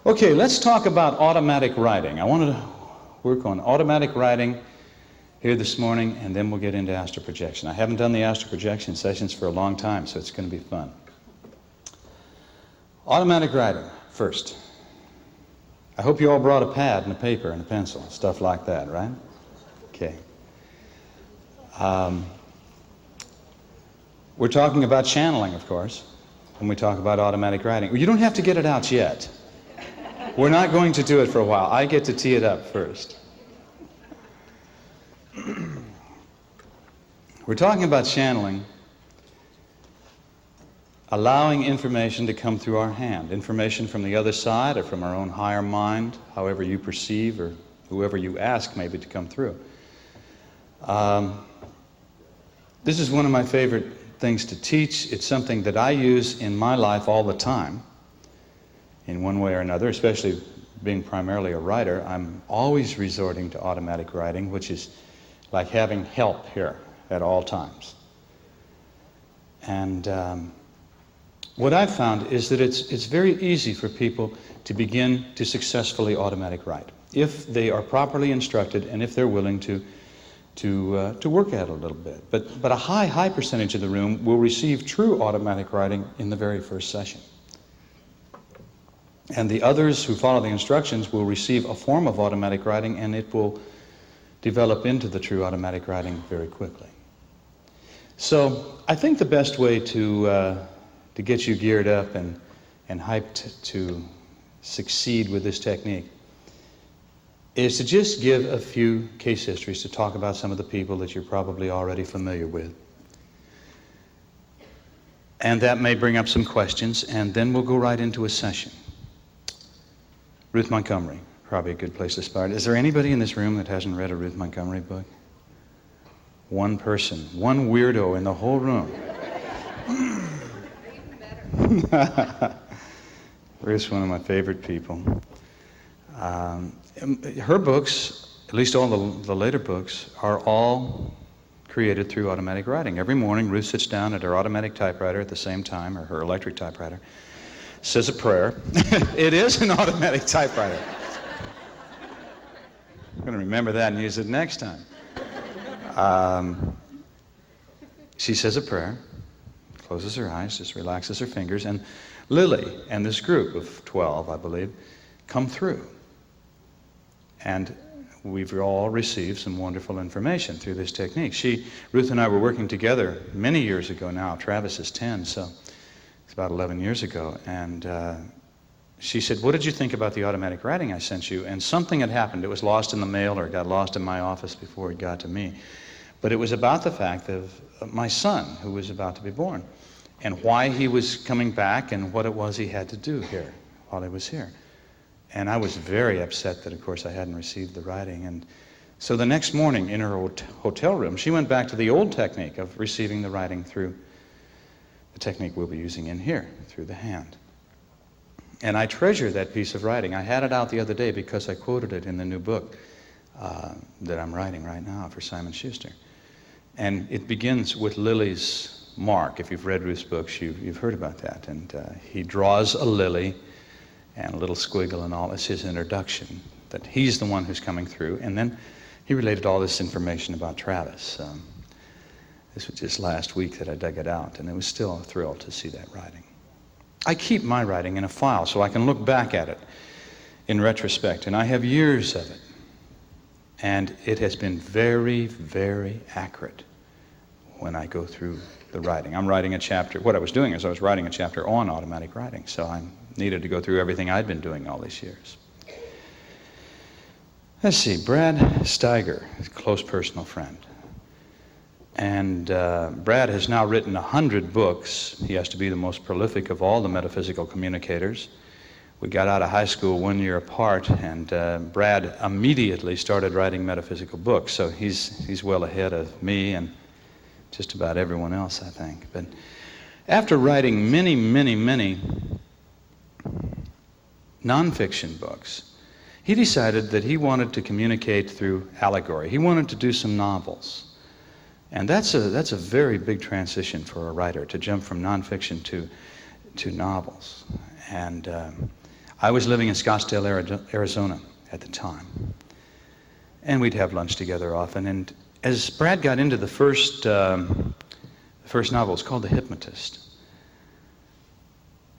Okay, let's talk about automatic writing. I wanted to work on automatic writing here this morning, and then we'll get into astral projection. I haven't done the astral projection sessions for a long time, so it's going to be fun. Automatic writing, first. I hope you all brought a pad and a paper and a pencil, stuff like that, right? Okay. We're talking about channeling, of course, when we talk about automatic writing. You don't have to get it out yet. We're not going to do it for a while. I get to tee it up first. We're talking about channeling, allowing information to come through our hand, information from the other side or from our own higher mind, however you perceive or whoever you ask maybe to come through. This is one of my favorite things to teach. It's something that I use in my life all the time. In one way or another, especially being primarily a writer, I'm always resorting to automatic writing, which is like having help here at all times. And what I've found is that it's very easy for people to begin to successfully automatic write if they are properly instructed and if they're willing to work at it a little bit. But a high percentage of the room will receive true automatic writing in the very first session. And the others who follow the instructions will receive a form of automatic writing, and it will develop into the true automatic writing very quickly. So I think the best way to get you geared up and hyped to succeed with this technique is to just give a few case histories to talk about some of the people that you're probably already familiar with. And that may bring up some questions, and then we'll go right into a session. Ruth Montgomery, probably a good place to start. Is there anybody in this room that hasn't read a Ruth Montgomery book? One person, one weirdo in the whole room. Ruth's one of my favorite people. Her books, at least all the later books, are all created through automatic writing. Every morning, Ruth sits down at her automatic typewriter at the same time, or her electric typewriter, says a prayer. It is an automatic typewriter. I'm going to remember that and use it next time. She says a prayer, closes her eyes, just relaxes her fingers, and Lily and this group of 12, I believe, come through. And we've all received some wonderful information through this technique. Ruth and I were working together many years ago now. Travis is 10, so it's about 11 years ago, and she said, "What did you think about the automatic writing I sent you?" And something had happened. It was lost in the mail or got lost in my office before it got to me. But it was about the fact of my son, who was about to be born, and why he was coming back and what it was he had to do here while he was here. And I was very upset that, of course, I hadn't received the writing. And so the next morning in her hotel room, she went back to the old technique of receiving the writing through the technique we'll be using in here, through the hand. And I treasure that piece of writing. I had it out the other day because I quoted it in the new book that I'm writing right now for Simon Schuster. And it begins with Lily's mark. If you've read Ruth's books, you've heard about that. And he draws a lily and a little squiggle and all. It's his introduction, that he's the one who's coming through. And then he related all this information about Travis. This was just last week that I dug it out, and it was still a thrill to see that writing. I keep my writing in a file so I can look back at it in retrospect, and I have years of it. And it has been very, very accurate when I go through the writing. I'm writing a chapter. What I was doing is I was writing a chapter on automatic writing, so I needed to go through everything I'd been doing all these years. Let's see, Brad Steiger, a close personal friend. And Brad has now written 100 books. He has to be the most prolific of all the metaphysical communicators. We got out of high school 1 year apart, and Brad immediately started writing metaphysical books. So he's well ahead of me and just about everyone else, I think. But after writing many, many, many nonfiction books, he decided that he wanted to communicate through allegory. He wanted to do some novels. And that's a very big transition for a writer, to jump from nonfiction to novels. And I was living in Scottsdale, Arizona at the time. And we'd have lunch together often. And as Brad got into the first novel, it's called The Hypnotist.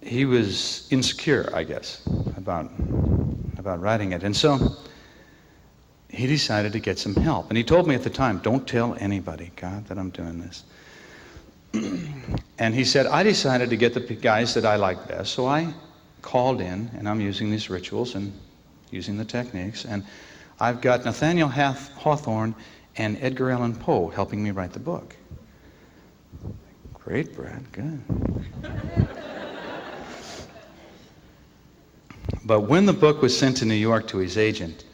He was insecure, I guess, about writing it. And so he decided to get some help. And he told me at the time, don't tell anybody, God, that I'm doing this. And he said, I decided to get the guys that I like best. So I called in, and I'm using these rituals and using the techniques. And I've got Nathaniel Hawthorne and Edgar Allan Poe helping me write the book. Great, Brad, good. But when the book was sent to New York to his agent,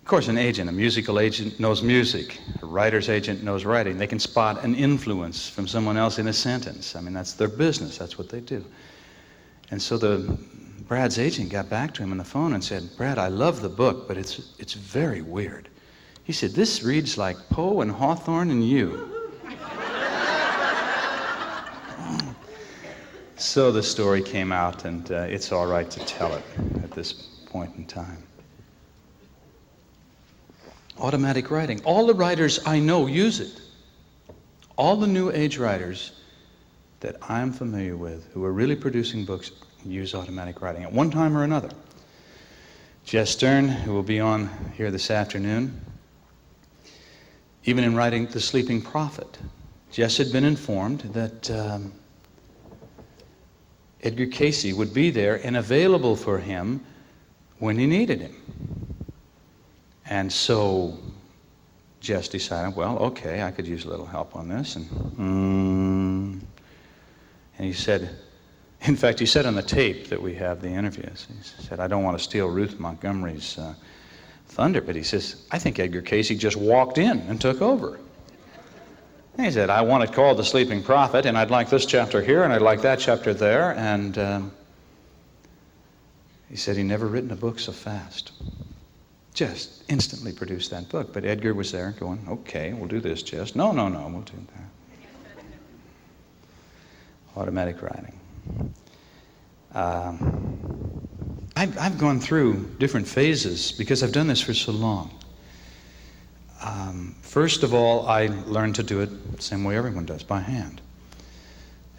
of course, an agent, a musical agent, knows music. A writer's agent knows writing. They can spot an influence from someone else in a sentence. I mean, that's their business. That's what they do. And so Brad's agent got back to him on the phone and said, Brad, I love the book, but it's very weird. He said, this reads like Poe and Hawthorne and you. So the story came out, and it's all right to tell it at this point in time. Automatic writing. All the writers I know use it. All the New Age writers that I'm familiar with who are really producing books use automatic writing at one time or another. Jess Stern, who will be on here this afternoon, even in writing The Sleeping Prophet, Jess had been informed that Edgar Cayce would be there and available for him when he needed him. And so Jess decided, well, okay, I could use a little help on this. And he said, in fact, he said on the tape that we have the interviews, he said, I don't want to steal Ruth Montgomery's thunder, but he says, I think Edgar Cayce just walked in and took over. And he said, I want it called The Sleeping Prophet, and I'd like this chapter here, and I'd like that chapter there. And he said he'd never written a book so fast. Just instantly produced that book. But Edgar was there going, okay, we'll do this, Jess. No, we'll do that. Automatic writing. I've gone through different phases because I've done this for so long. First of all, I learned to do it the same way everyone does, by hand.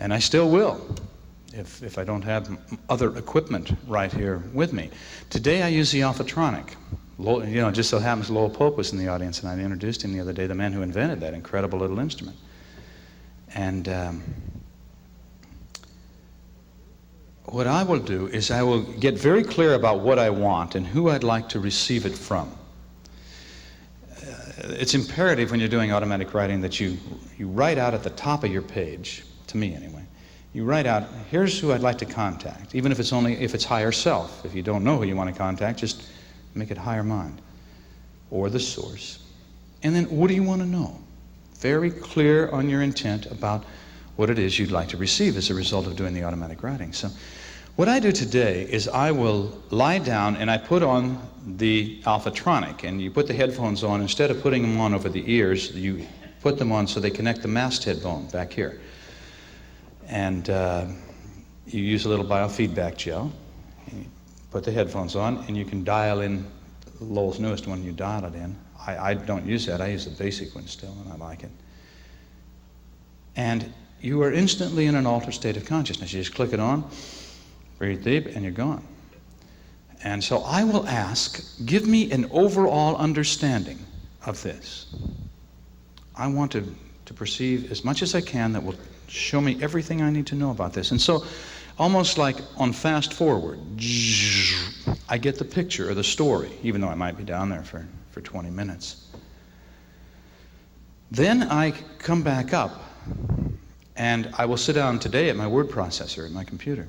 And I still will, if I don't have other equipment right here with me. Today I use the Alphatronic. Just so happens Lowell Pope was in the audience, and I introduced him the other day, the man who invented that incredible little instrument. And what I will do is I will get very clear about what I want and who I'd like to receive it from. It's imperative when you're doing automatic writing that you write out at the top of your page, to me anyway, you write out, here's who I'd like to contact, even if it's higher self. If you don't know who you want to contact, just make it higher mind or the source. And then what do you want to know? Very clear on your intent about what it is you'd like to receive as a result of doing the automatic writing. So what I do today is I will lie down and I put on the Alphatronic, and you put the headphones on. Instead of putting them on over the ears, you put them on so they connect the masthead bone back here. And you use a little biofeedback gel. You put the headphones on, and you can dial in Lowell's newest one. You dial it in. I don't use that. I use the basic one still, and I like it. and you are instantly in an altered state of consciousness. You just click it on, breathe deep, and you're gone. And so I will ask, give me an overall understanding of this. I want to perceive as much as I can that will show me everything I need to know about this. And so, almost like on fast forward, I get the picture or the story, even though I might be down there for 20 minutes. Then I come back up, and I will sit down today at my word processor at my computer,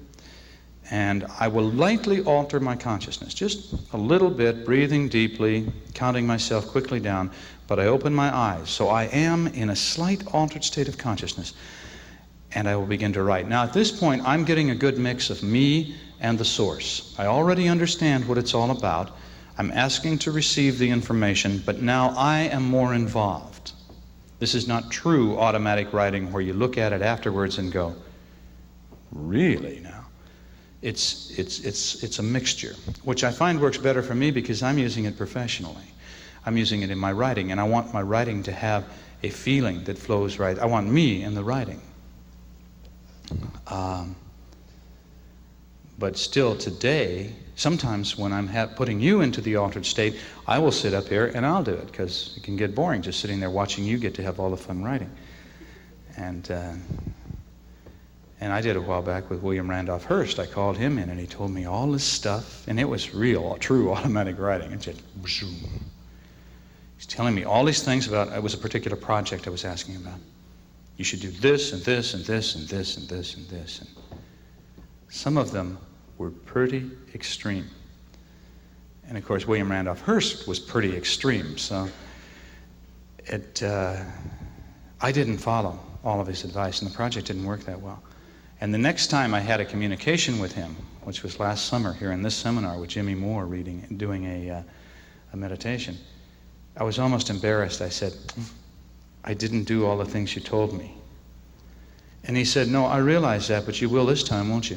and I will lightly alter my consciousness, just a little bit, breathing deeply, counting myself quickly down, but I open my eyes. So I am in a slight altered state of consciousness, and I will begin to write. Now at this point, I'm getting a good mix of me and the source. I already understand what it's all about. I'm asking to receive the information, but now I am more involved. This is not true automatic writing where you look at it afterwards and go, really now? It's a mixture, which I find works better for me because I'm using it professionally. I'm using it in my writing, and I want my writing to have a feeling that flows right. I want me in the writing. But still today, sometimes when I'm putting you into the altered state, I will sit up here and I'll do it because it can get boring just sitting there watching you get to have all the fun writing. And I did a while back with William Randolph Hearst. I called him in and he told me all this stuff, and it was real, true automatic writing. It just, he's telling me all these things about, it was a particular project I was asking about. You should do this and this and this and this and this and this. And some of them were pretty extreme. And of course, William Randolph Hearst was pretty extreme, so I didn't follow all of his advice, and the project didn't work that well. And the next time I had a communication with him, which was last summer here in this seminar with Jimmy Moore doing a meditation, I was almost embarrassed. I said, I didn't do all the things you told me. And he said, no, I realize that, but you will this time, won't you?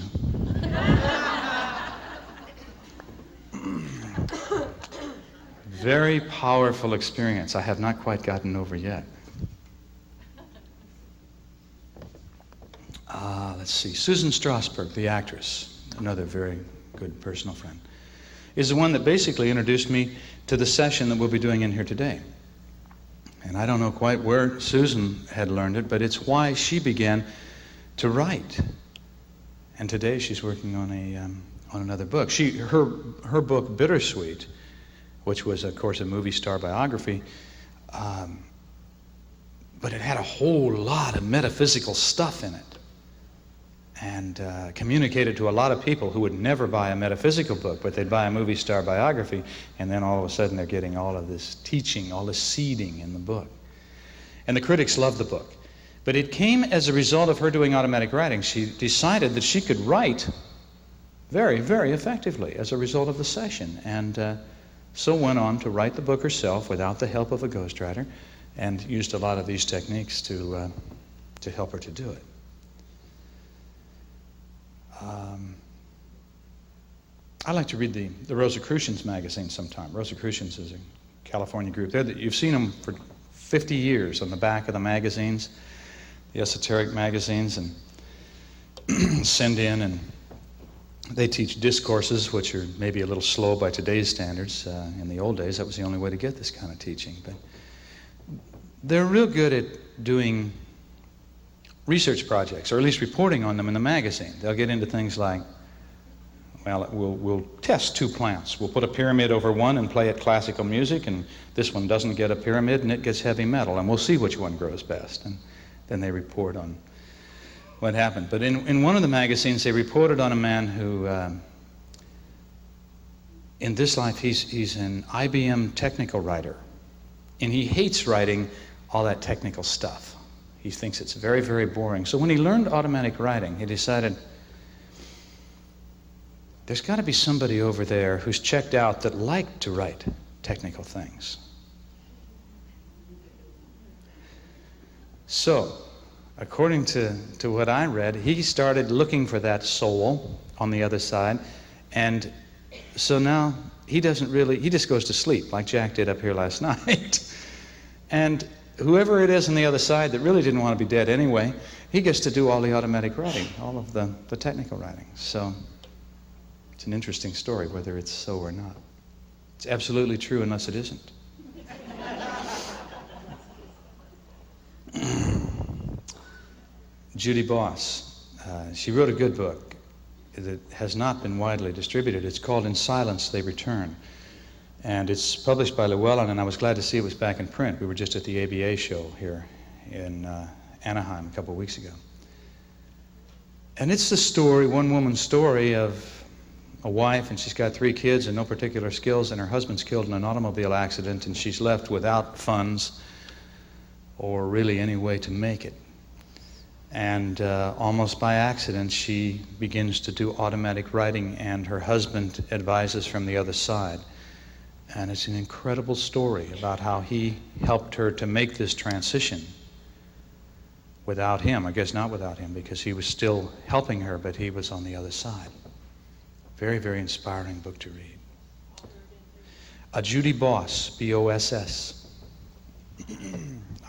Very powerful experience I have not quite gotten over yet. Let's see, Susan Strasberg, the actress, another very good personal friend, is the one that basically introduced me to the session that we'll be doing in here today. And I don't know quite where Susan had learned it, but it's why she began to write. And today she's working on another book. Her book, Bittersweet, which was, of course, a movie star biography, but it had a whole lot of metaphysical stuff in it, and communicated to a lot of people who would never buy a metaphysical book, but they'd buy a movie star biography, and then all of a sudden they're getting all of this teaching, all this seeding in the book. And the critics loved the book. But it came as a result of her doing automatic writing. She decided that she could write very, very effectively as a result of the session, and so went on to write the book herself without the help of a ghostwriter, and used a lot of these techniques to help her to do it. I like to read the Rosicrucians magazine sometime. Rosicrucians is a California group. You've seen them for 50 years on the back of the magazines, the esoteric magazines, and send in, and they teach discourses, which are maybe a little slow by today's standards. In the old days, that was the only way to get this kind of teaching. But they're real good at doing research projects, or at least reporting on them in the magazine. They'll get into things like, well, we'll test two plants. We'll put a pyramid over one and play it classical music, and this one doesn't get a pyramid and it gets heavy metal, and we'll see which one grows best. And then they report on what happened. But in one of the magazines, they reported on a man who, in this life, he's an IBM technical writer, and he hates writing all that technical stuff. He thinks it's very, very boring. So when he learned automatic writing, he decided, there's got to be somebody over there who's checked out that liked to write technical things. So, according to what I read, he started looking for that soul on the other side, and so now he just goes to sleep like Jack did up here last night. And whoever it is on the other side that really didn't want to be dead anyway, he gets to do all the automatic writing, all of the technical writing. So it's an interesting story, whether it's so or not. It's absolutely true unless it isn't. Judy Boss, she wrote a good book that has not been widely distributed. It's called In Silence They Return. And it's published by Llewellyn, and I was glad to see it was back in print. We were just at the ABA show here in Anaheim a couple of weeks ago. And it's the story, one woman's story of a wife, and she's got 3 kids and no particular skills, and her husband's killed in an automobile accident, and she's left without funds or really any way to make it. And almost by accident, she begins to do automatic writing, and her husband advises from the other side. And it's an incredible story about how he helped her to make this transition without him. I guess not without him, because he was still helping her, but he was on the other side. Very, very inspiring book to read. A Judy Boss, B-O-S-S.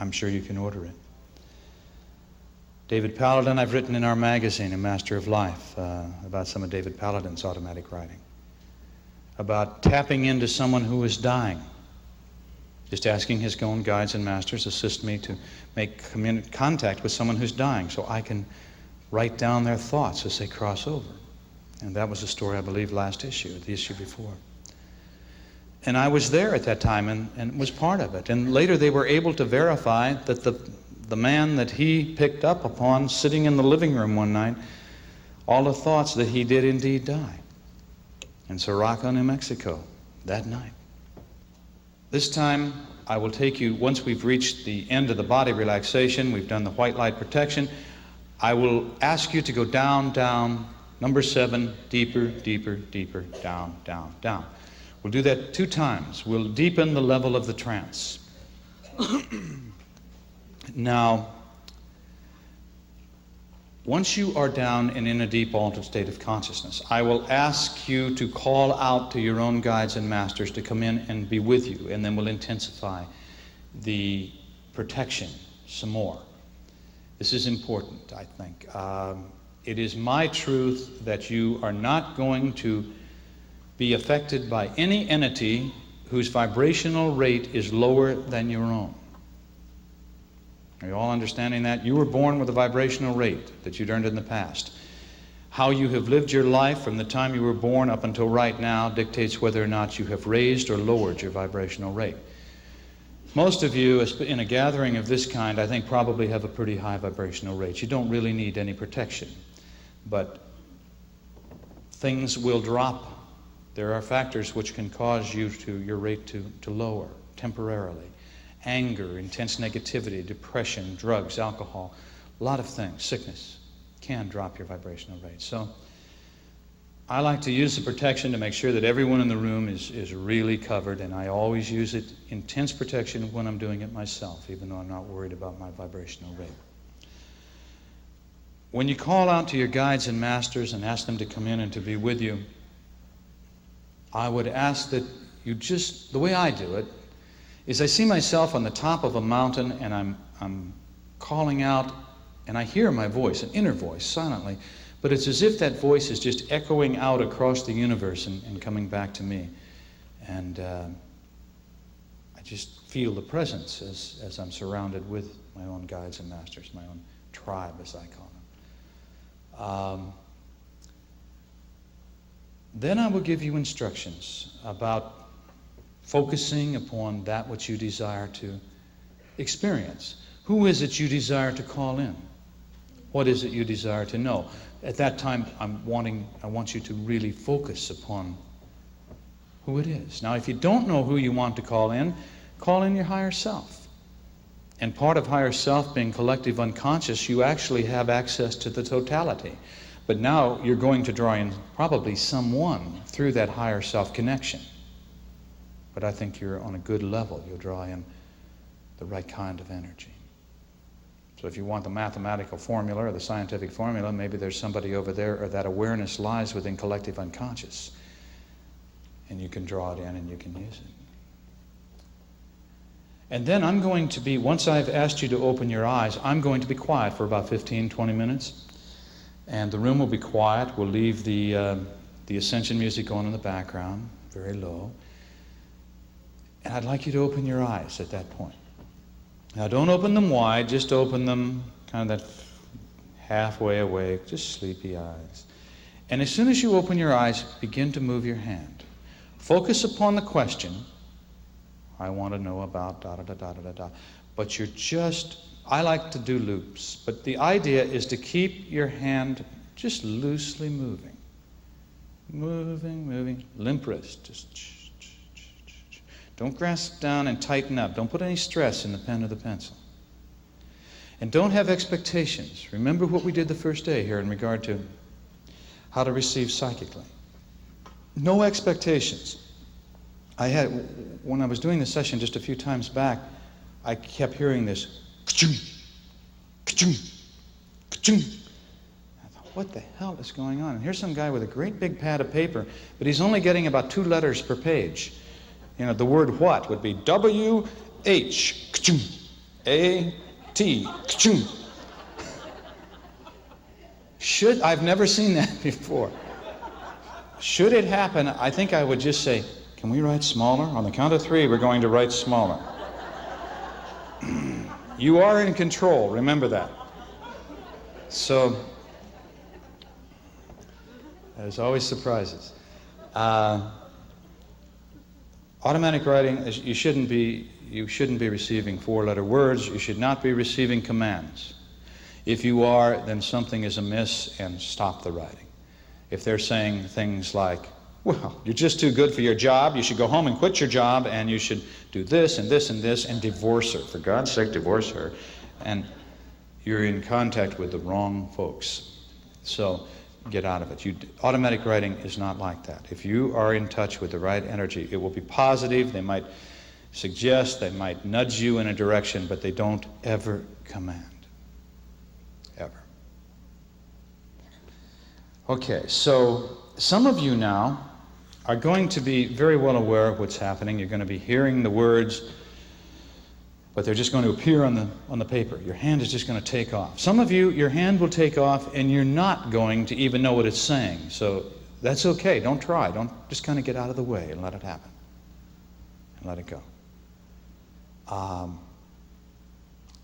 I'm sure you can order it. David Paladin, I've written in our magazine, A Master of Life, about some of David Paladin's automatic writing. About tapping into someone who is dying. Just asking his own guides and masters assist me to make contact with someone who's dying so I can write down their thoughts as they cross over. And that was a story, I believe, last issue, the issue before. And I was there at that time and was part of it. And later they were able to verify that the man that he picked up upon sitting in the living room one night, all the thoughts that he did indeed die. In Suraca, New Mexico, that night. This time, I will take you, once we've reached the end of the body relaxation, we've done the white light protection, I will ask you to go down, down, number 7, deeper, deeper, deeper, down, down, down. We'll do that 2 times. We'll deepen the level of the trance. Now, once you are down and in a deep altered state of consciousness, I will ask you to call out to your own guides and masters to come in and be with you, and then we'll intensify the protection some more. This is important, I think. It is my truth that you are not going to be affected by any entity whose vibrational rate is lower than your own. Are you all understanding that? You were born with a vibrational rate that you'd earned in the past. How you have lived your life from the time you were born up until right now dictates whether or not you have raised or lowered your vibrational rate. Most of you, in a gathering of this kind, I think probably have a pretty high vibrational rate. You don't really need any protection. But things will drop. There are factors which can cause your rate to lower temporarily. Anger, intense negativity, depression, drugs, alcohol, a lot of things, sickness can drop your vibrational rate. So I like to use the protection to make sure that everyone in the room is really covered, and I always use it, intense protection, when I'm doing it myself, even though I'm not worried about my vibrational rate. When you call out to your guides and masters and ask them to come in and to be with you, I would ask that you just, the way I do it, is I see myself on the top of a mountain, and I'm calling out, and I hear my voice, an inner voice, silently, but it's as if that voice is just echoing out across the universe and coming back to me. And I just feel the presence as I'm surrounded with my own guides and masters, my own tribe, as I call them. Then I will give you instructions about focusing upon that which you desire to experience. Who is it you desire to call in? What is it you desire to know? At that time, I want you to really focus upon who it is. Now, if you don't know who you want to call in your higher self. And part of higher self being collective unconscious, you actually have access to the totality. But now you're going to draw in probably someone through that higher self connection. But I think you're on a good level. You'll draw in the right kind of energy. So if you want the mathematical formula or the scientific formula, maybe there's somebody over there, or that awareness lies within collective unconscious. And you can draw it in and you can use it. And then I'm going to be, once I've asked you to open your eyes, I'm going to be quiet for about 15, 20 minutes. And the room will be quiet. We'll leave the Ascension music going in the background, very low. And I'd like you to open your eyes at that point. Now don't open them wide, just open them kind of that halfway awake, just sleepy eyes. And as soon as you open your eyes, begin to move your hand. Focus upon the question. I want to know about da-da-da-da-da-da. But you're just, I like to do loops, but the idea is to keep your hand just loosely moving. Moving, limp wrist. Just don't grasp down and tighten up. Don't put any stress in the pen or the pencil. And don't have expectations. Remember what we did the first day here in regard to how to receive psychically. No expectations. When I was doing the session just a few times back, I kept hearing this, ka-chung, ka-chung, ka-chung. I thought, what the hell is going on? And here's some guy with a great big pad of paper, but he's only getting about 2 letters per page. You know, the word what would be W-H, ka-chung, A-T, ka-chung. I've never seen that before. Should it happen, I think I would just say, can we write smaller? On the count of 3, we're going to write smaller. You are in control, remember that. So, there's always surprises. Automatic writing, you shouldn't be receiving 4-letter words. You should not be receiving commands. If you are, then something is amiss, and stop the writing. If they're saying things like, well, you're just too good for your job, you should go home and quit your job, and you should do this and this and this, and divorce her. For God's sake, divorce her. And you're in contact with the wrong folks. So get out of it. Automatic writing is not like that. If you are in touch with the right energy, it will be positive. They might suggest, they might nudge you in a direction, but they don't ever command. Ever. Okay, so some of you now are going to be very well aware of what's happening. You're going to be hearing the words, but they're just going to appear on the paper. Your hand is just going to take off. Some of you, your hand will take off, and you're not going to even know what it's saying. So that's okay. Don't try. Don't just kind of get out of the way and let it happen. And let it go.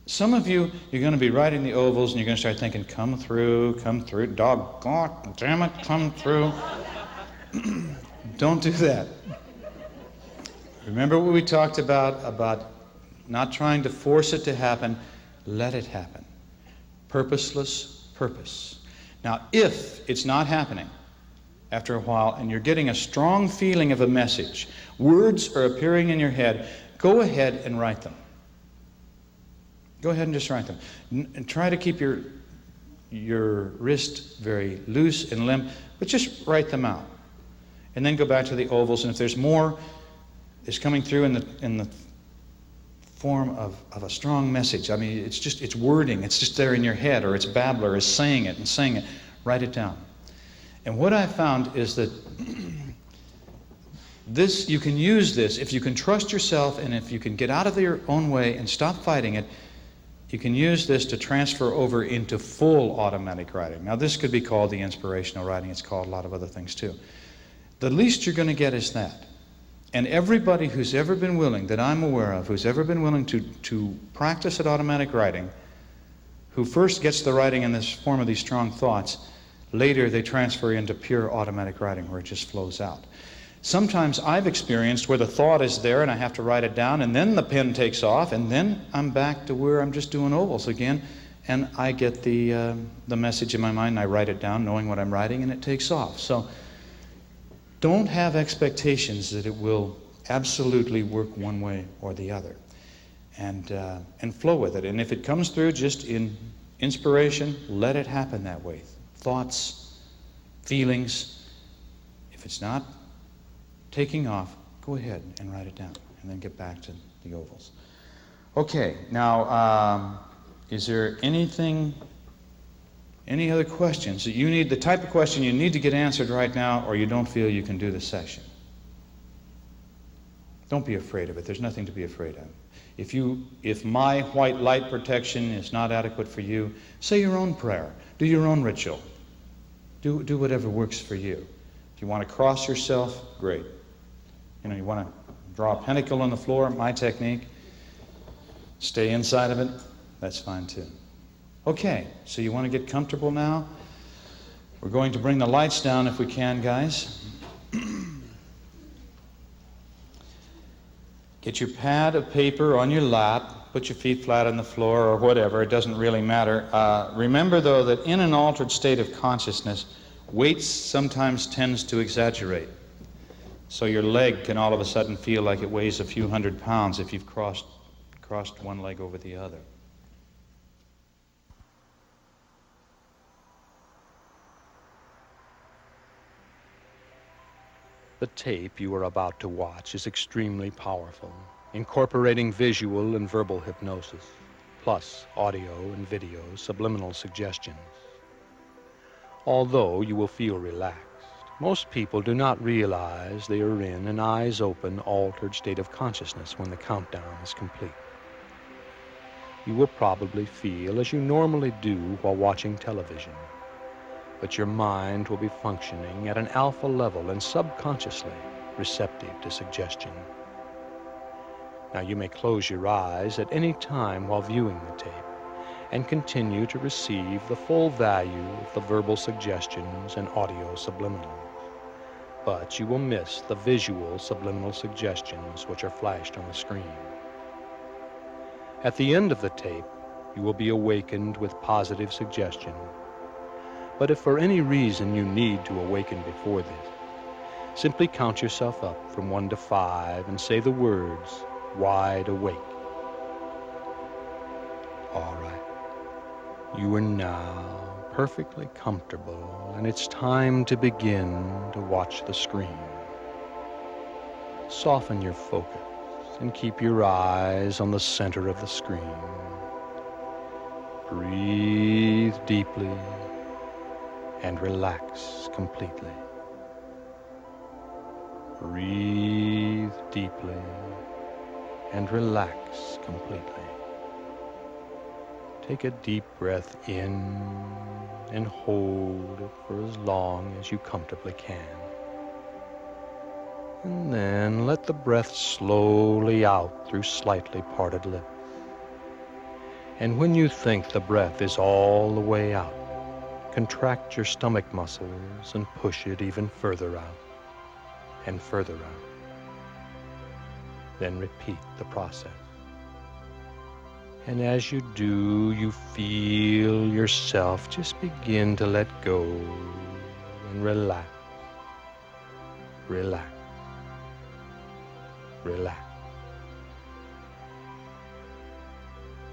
Some of you, you're going to be writing the ovals, and you're going to start thinking, come through, doggone, damn it, come through. Don't do that. Remember what we talked about not trying to force it to happen. Let it happen. Purposeless purpose. Now, if it's not happening after a while, and you're getting a strong feeling of a message, words are appearing in your head, go ahead and write them. Go ahead and just write them. And try to keep your wrist very loose and limp, but just write them out. And then go back to the ovals, and if there's more is coming through in the form of a strong message, I mean, it's wording, it's just there in your head, or it's babbler is saying it, write it down. And what I found is that you can use this, if you can trust yourself, and if you can get out of your own way and stop fighting it, you can use this to transfer over into full automatic writing. Now, this could be called the inspirational writing. It's called a lot of other things too. The least you're going to get is that. And everybody who's ever been willing, that I'm aware of, who's ever been willing to practice at automatic writing, who first gets the writing in this form of these strong thoughts, later they transfer into pure automatic writing where it just flows out. Sometimes I've experienced where the thought is there and I have to write it down, and then the pen takes off, and then I'm back to where I'm just doing ovals again, and I get the message in my mind, and I write it down knowing what I'm writing, and it takes off. So don't have expectations that it will absolutely work one way or the other, and flow with it. And if it comes through just in inspiration, let it happen that way. Thoughts, feelings. If it's not taking off, go ahead and write it down, and then get back to the ovals. Okay, now, is there any other questions that you need, the type of question you need to get answered right now, or you don't feel you can do the session? Don't be afraid of it. There's nothing to be afraid of. If my white light protection is not adequate for you, say your own prayer. Do your own ritual. Do whatever works for you. If you want to cross yourself, great. You want to draw a pentacle on the floor, my technique. Stay inside of it, that's fine too. Okay, so you want to get comfortable now? We're going to bring the lights down if we can, guys. Get your pad of paper on your lap, put your feet flat on the floor or whatever, it doesn't really matter. Remember though that in an altered state of consciousness, weight sometimes tends to exaggerate. So your leg can all of a sudden feel like it weighs a few hundred pounds if you've crossed one leg over the other. The tape you are about to watch is extremely powerful, incorporating visual and verbal hypnosis, plus audio and video subliminal suggestions. Although you will feel relaxed, most people do not realize they are in an eyes-open, altered state of consciousness when the countdown is complete. You will probably feel as you normally do while watching television, but your mind will be functioning at an alpha level and subconsciously receptive to suggestion. Now you may close your eyes at any time while viewing the tape and continue to receive the full value of the verbal suggestions and audio subliminals. But you will miss the visual subliminal suggestions which are flashed on the screen. At the end of the tape, you will be awakened with positive suggestion. But if for any reason you need to awaken before this, simply count yourself up from 1 to 5 and say the words, "wide awake." All right. You are now perfectly comfortable, and it's time to begin to watch the screen. Soften your focus and keep your eyes on the center of the screen. Breathe deeply and relax completely. Breathe deeply and relax completely. Take a deep breath in and hold it for as long as you comfortably can. And then let the breath slowly out through slightly parted lips. And when you think the breath is all the way out, contract your stomach muscles and push it even further out and further out. Then repeat the process. And as you do, you feel yourself just begin to let go and relax, relax, relax.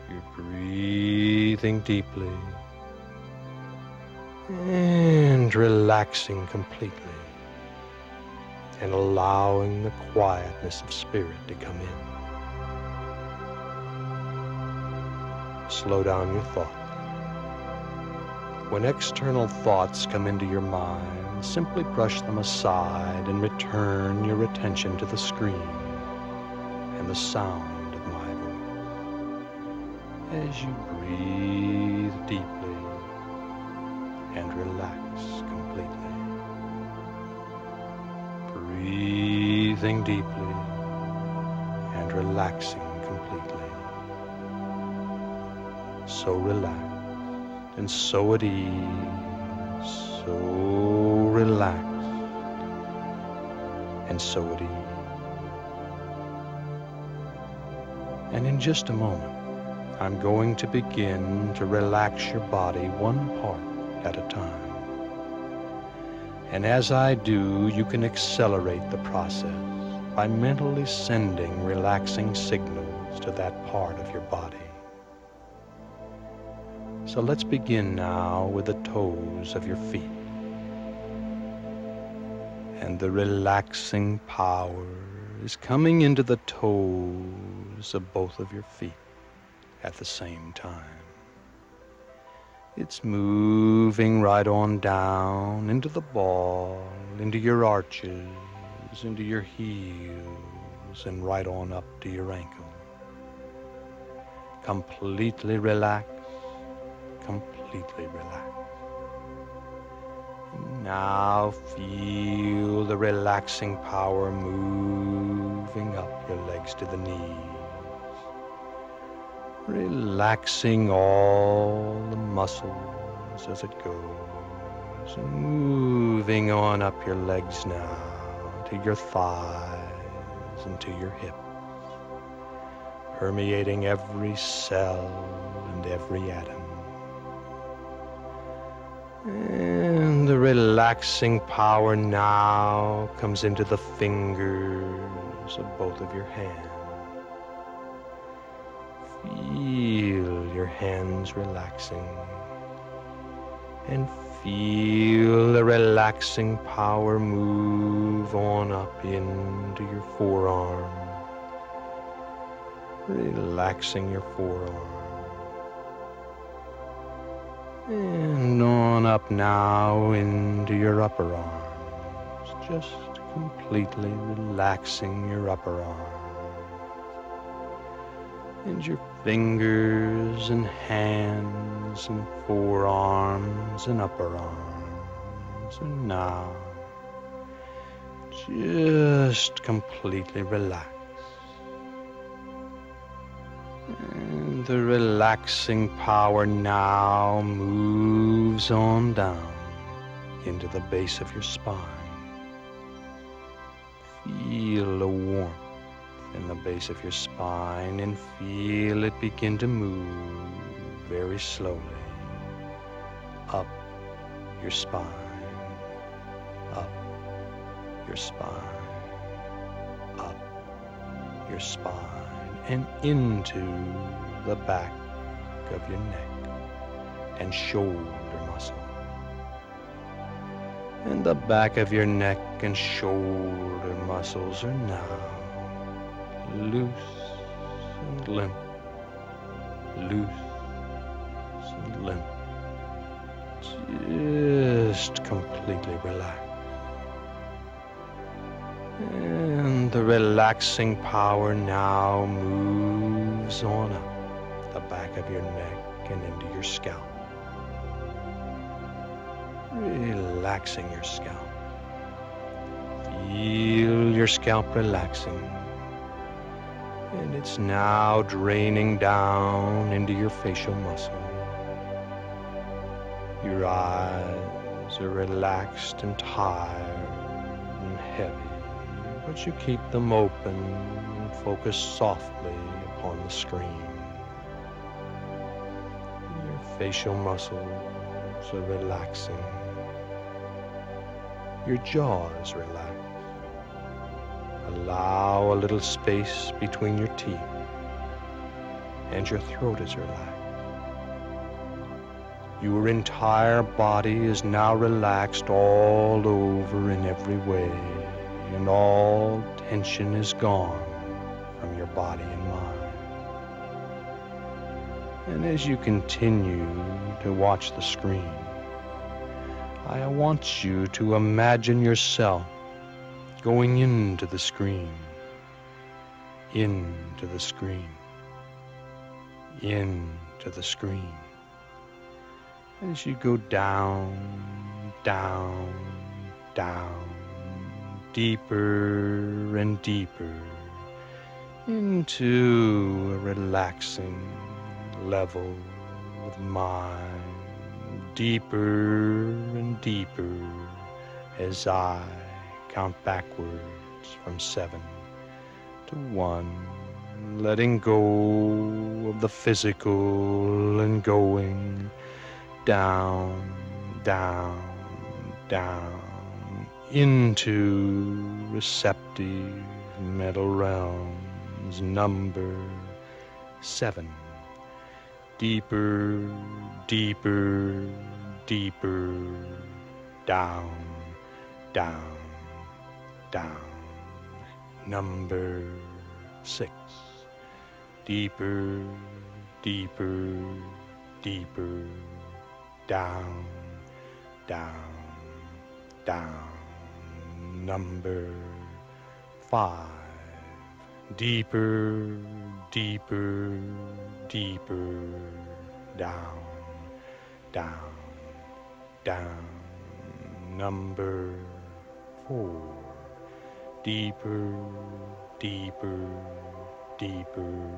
You're breathing deeply and relaxing completely and allowing the quietness of spirit to come in. Slow down your thoughts. When external thoughts come into your mind, simply brush them aside and return your attention to the screen and the sound of my voice. As you breathe deeply and relax completely. Breathing deeply and relaxing completely. So relaxed and so at ease, so relaxed and so at ease. And in just a moment, I'm going to begin to relax your body one part at a time. And as I do, you can accelerate the process by mentally sending relaxing signals to that part of your body. So let's begin now with the toes of your feet. And the relaxing power is coming into the toes of both of your feet at the same time. It's moving right on down into the ball, into your arches, into your heels, and right on up to your ankle. Completely relaxed, completely relaxed. Now feel the relaxing power moving up your legs to the knees, relaxing all the muscles as it goes, and moving on up your legs now to your thighs and to your hips, permeating every cell and every atom. And the relaxing power now comes into the fingers of both of your hands. Feel your hands relaxing, and feel the relaxing power move on up into your forearm, relaxing your forearm. And on up now into your upper arms, just completely relaxing your upper arms. And your fingers and hands and forearms and upper arms. And now, just completely relaxed. And the relaxing power now moves on down into the base of your spine. Feel the warmth in the base of your spine and feel it begin to move very slowly up your spine, up your spine, up your spine, and into the back of your neck and shoulder muscle. And the back of your neck and shoulder muscles are now loose and limp, loose and limp, just completely relaxed. And the relaxing power now moves on up the back of your neck and into your scalp, relaxing your scalp. Feel your scalp relaxing, and it's now draining down into your facial muscle. Your eyes are relaxed and tired and heavy, but you keep them open and focus softly upon the screen. Your facial muscles are relaxing. Your jaw is relaxed. Allow a little space between your teeth, and your throat is relaxed. Your entire body is now relaxed all over in every way, and all tension is gone from your body and mind. And as you continue to watch the screen, I want you to imagine yourself going into the screen, into the screen, into the screen. As you go down, down, down, deeper and deeper into a relaxing level of mind, deeper and deeper as I count backwards from 7 to 1, letting go of the physical and going down, down, down into receptive mental realms. Number 7. Deeper, deeper, deeper, down, down, down. Number 6. Deeper, deeper, deeper, down, down, down. Number 5. deeper, deeper, deeper, down, down, down. Number 4, deeper, deeper, deeper,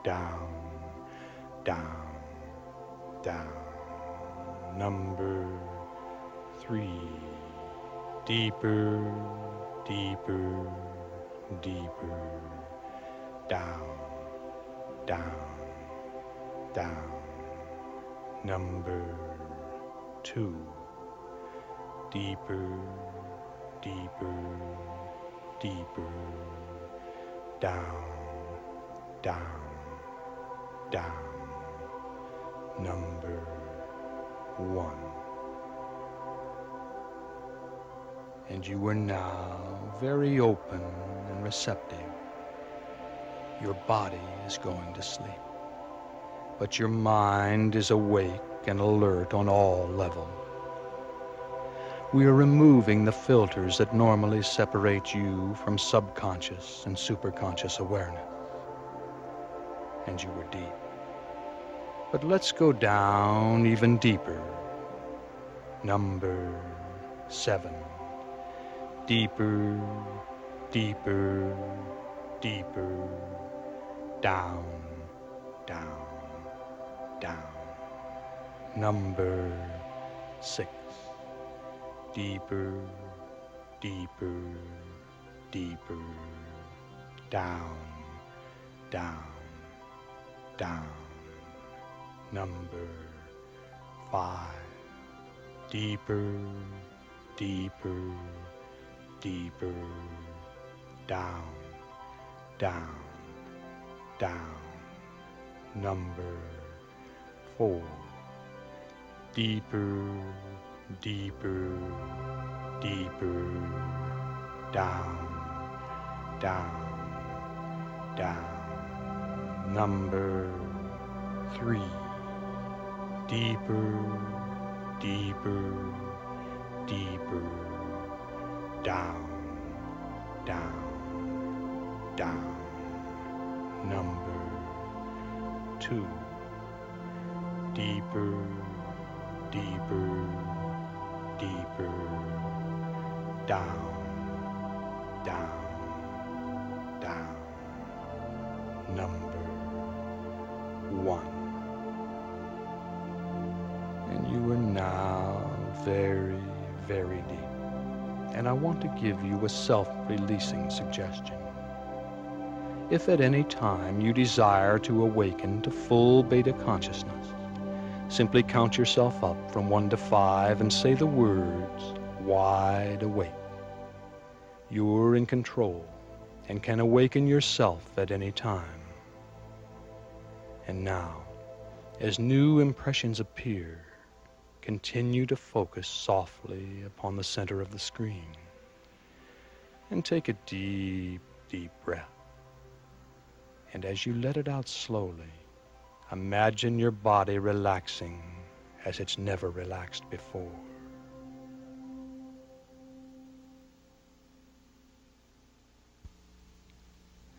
down, down, down. Number 3, deeper, deeper, deeper, down, down, down. Number 2, deeper, deeper, deeper, down, down, down. Number 1. And you are now very open and receptive. Your body is going to sleep, but your mind is awake and alert on all levels. We are removing the filters that normally separate you from subconscious and superconscious awareness. And you were deep. But let's go down even deeper. Number 7. Deeper, deeper, deeper, down, down, down. Number 6. Deeper, deeper, deeper, down, down, down. Number 5. Deeper, deeper, deeper, down, down, down. Number 4. Deeper, deeper, deeper, down, down, down. Number 3. Deeper, deeper, deeper, down, down, down. Number 2. Deeper, deeper, deeper, down, down, down. Number 1. And you are now very, very deep. And I want to give you a self-releasing suggestion. If at any time you desire to awaken to full beta consciousness, simply count yourself up from 1 to 5 and say the words, wide awake. You're in control and can awaken yourself at any time. And now, as new impressions appear, continue to focus softly upon the center of the screen and take a deep, deep breath. And as you let it out slowly, imagine your body relaxing as it's never relaxed before.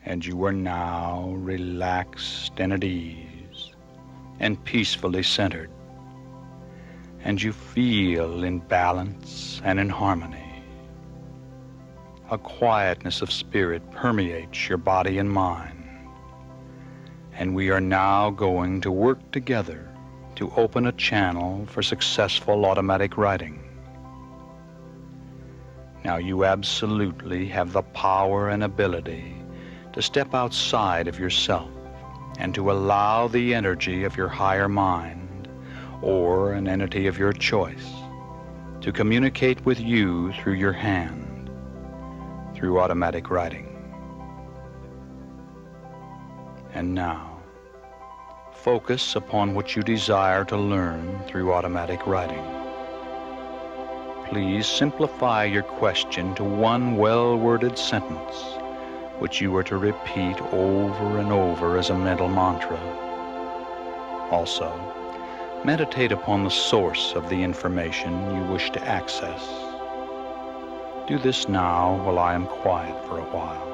And you are now relaxed and at ease and peacefully centered. And you feel in balance and in harmony. A quietness of spirit permeates your body and mind. And we are now going to work together to open a channel for successful automatic writing. Now you absolutely have the power and ability to step outside of yourself and to allow the energy of your higher mind or an entity of your choice to communicate with you through your hand, through automatic writing. And now, focus upon what you desire to learn through automatic writing. Please simplify your question to one well-worded sentence, which you are to repeat over and over as a mental mantra. Also, meditate upon the source of the information you wish to access. Do this now while I am quiet for a while.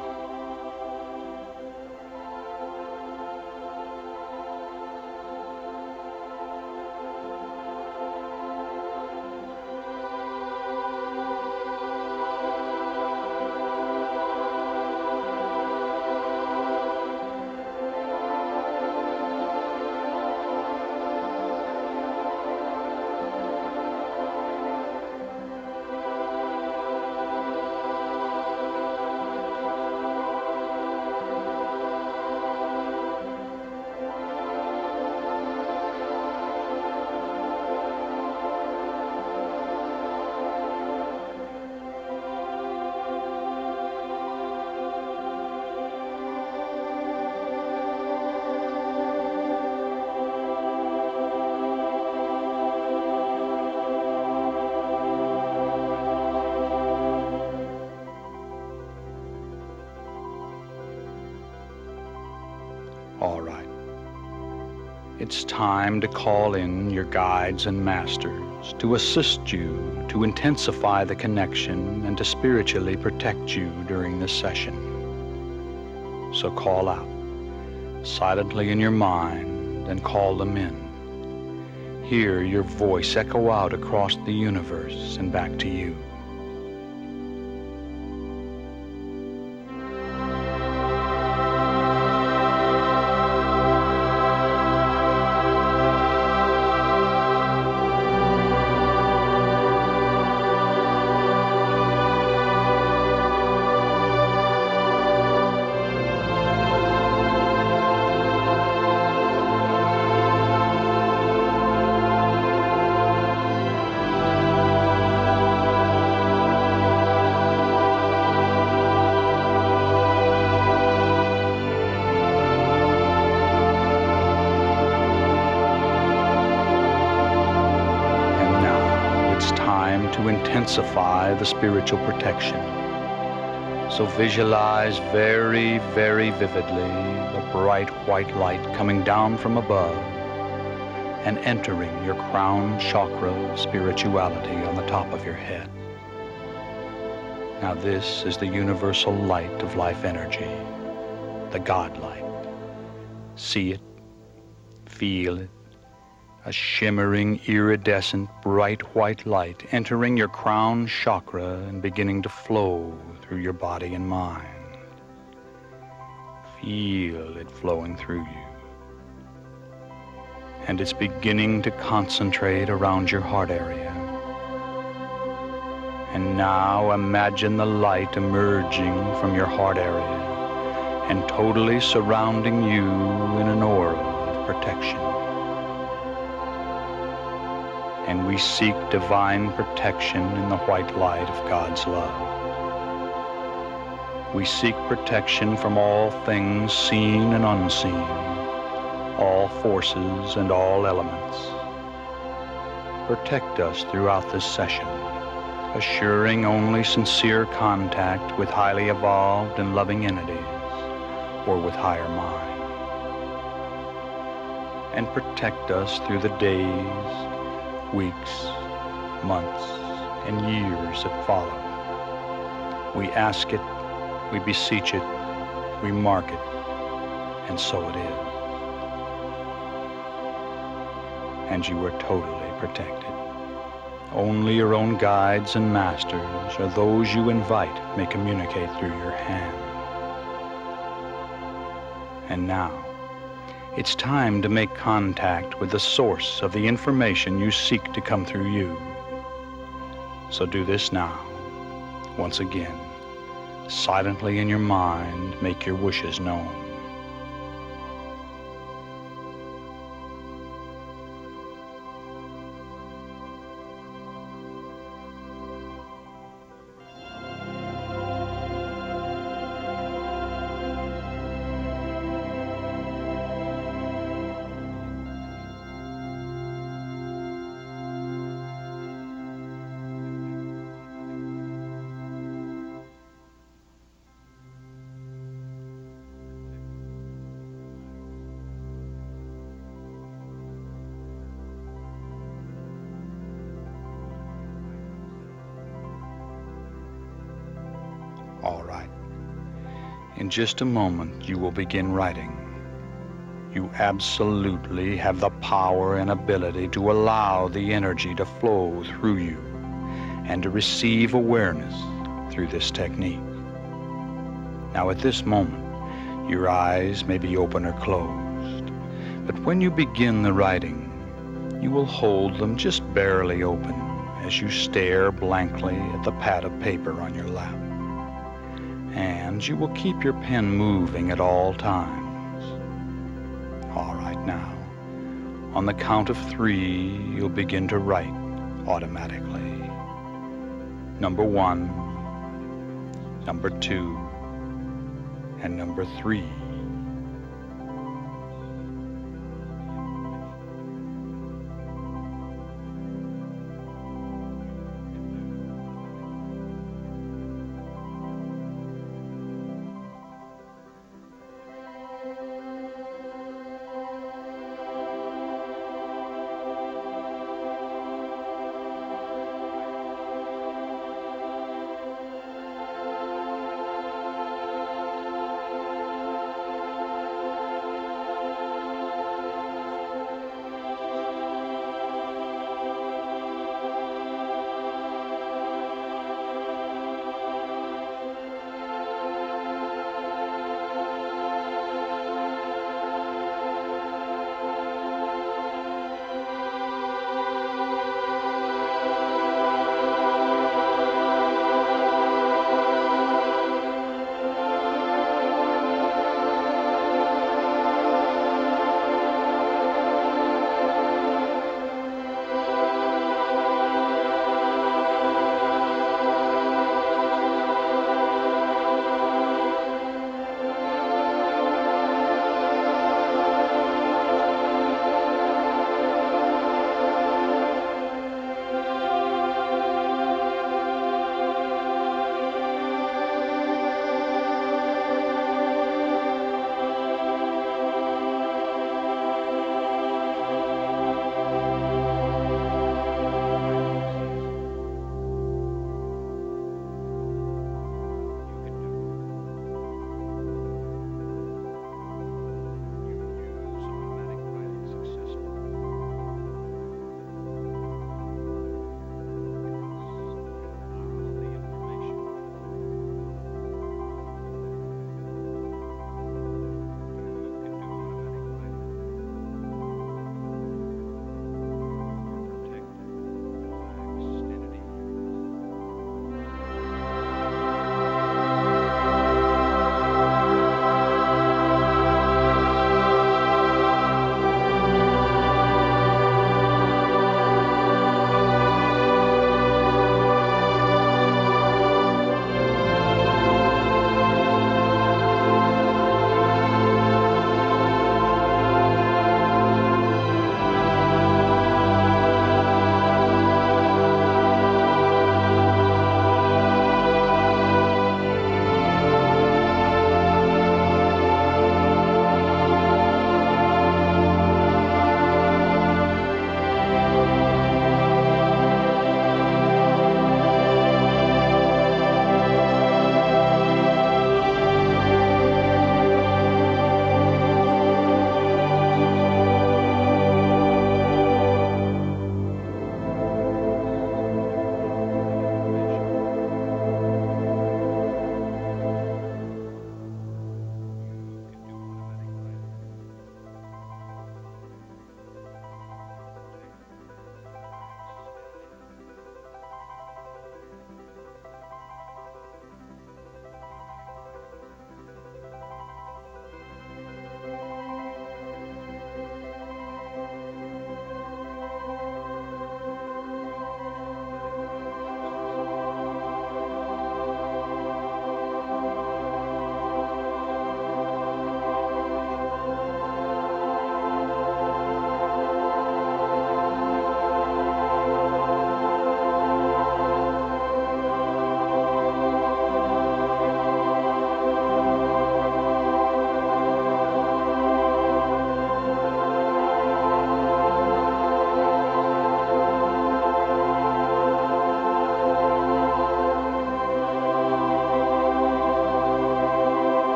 All right. It's time to call in your guides and masters to assist you to intensify the connection and to spiritually protect you during this session. So call out silently in your mind and call them in. Hear your voice echo out across the universe and back to you. To intensify the spiritual protection. So visualize very, very vividly the bright white light coming down from above and entering your crown chakra of spirituality on the top of your head. Now this is the universal light of life energy, the God light. See it, feel it. A shimmering, iridescent, bright white light entering your crown chakra and beginning to flow through your body and mind. Feel it flowing through you. And it's beginning to concentrate around your heart area. And now imagine the light emerging from your heart area and totally surrounding you in an aura of protection. And we seek divine protection in the white light of God's love. We seek protection from all things seen and unseen, all forces and all elements. Protect us throughout this session, assuring only sincere contact with highly evolved and loving entities or with higher mind. And protect us through the days, weeks, months, and years that follow. We ask it, we beseech it, we mark it, and so it is. And you are totally protected. Only your own guides and masters or those you invite may communicate through your hand. And now, it's time to make contact with the source of the information you seek to come through you. So do this now. Once again, silently in your mind, make your wishes known. All right. In just a moment, you will begin writing. You absolutely have the power and ability to allow the energy to flow through you and to receive awareness through this technique. Now, at this moment, your eyes may be open or closed, but when you begin the writing, you will hold them just barely open as you stare blankly at the pad of paper on your lap. And you will keep your pen moving at all times. All right, now, on the count of 3, you'll begin to write automatically. Number 1, number 2, and number 3.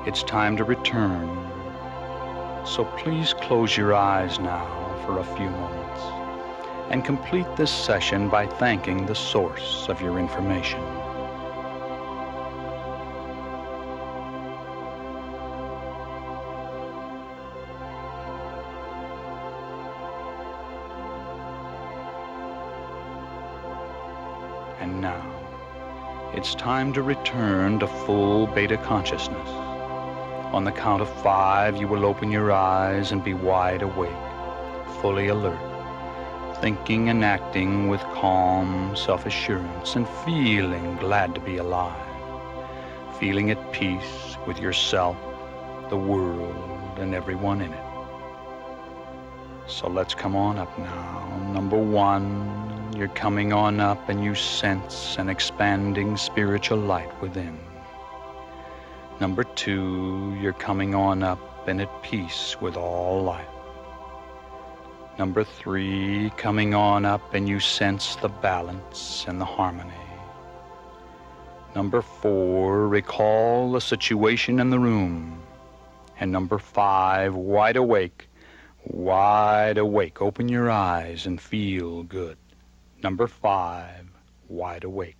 It's time to return. So please close your eyes now for a few moments and complete this session by thanking the source of your information. And now, it's time to return to full beta consciousness. On the count of 5, you will open your eyes and be wide awake, fully alert, thinking and acting with calm self-assurance and feeling glad to be alive, feeling at peace with yourself, the world, and everyone in it. So let's come on up now. Number 1, you're coming on up and you sense an expanding spiritual light within. Number 2, you're coming on up and at peace with all life. Number 3, coming on up and you sense the balance and the harmony. Number 4, recall the situation in the room. And number 5, wide awake, open your eyes and feel good. Number 5, wide awake.